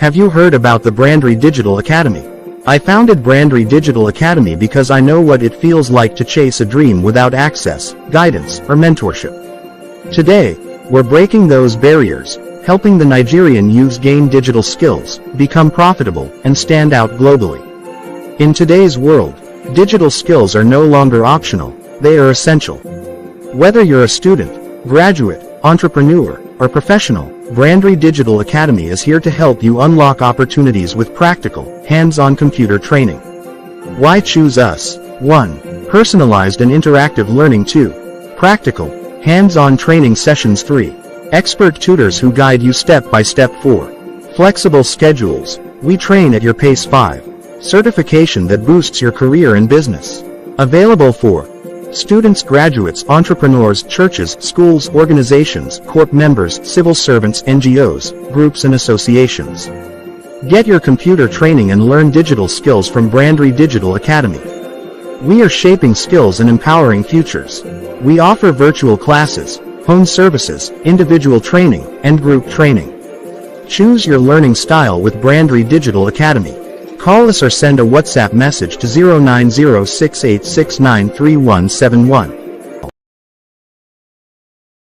Have you heard about the Brandrie Digital Academy? I founded Brandrie Digital Academy because I know what it feels like to chase a dream without access, guidance, or mentorship. Today, we're breaking those barriers, helping the Nigerian youths gain digital skills, become profitable, and stand out globally. In today's world, digital skills are no longer optional, they are essential. Whether you're a student, graduate, entrepreneur, or professional, Brandrie Digital Academy is here to help you unlock opportunities with practical, hands-on computer training. Why choose us? 1. Personalized and interactive learning. 2. Practical, hands-on training sessions. 3. Expert tutors who guide you step by step. 4. Flexible schedules. We train at your pace. 5. Certification that boosts your career in business. Available for students, graduates, entrepreneurs, churches, schools, organizations, Corp members, civil servants, NGOs, groups and associations. Get your computer training and learn digital skills from Brandrie Digital Academy. We are shaping skills and empowering futures. We offer virtual classes, home services, individual training, and group training. Choose your learning style with Brandrie Digital Academy. Call us or send a WhatsApp message to 09068693171.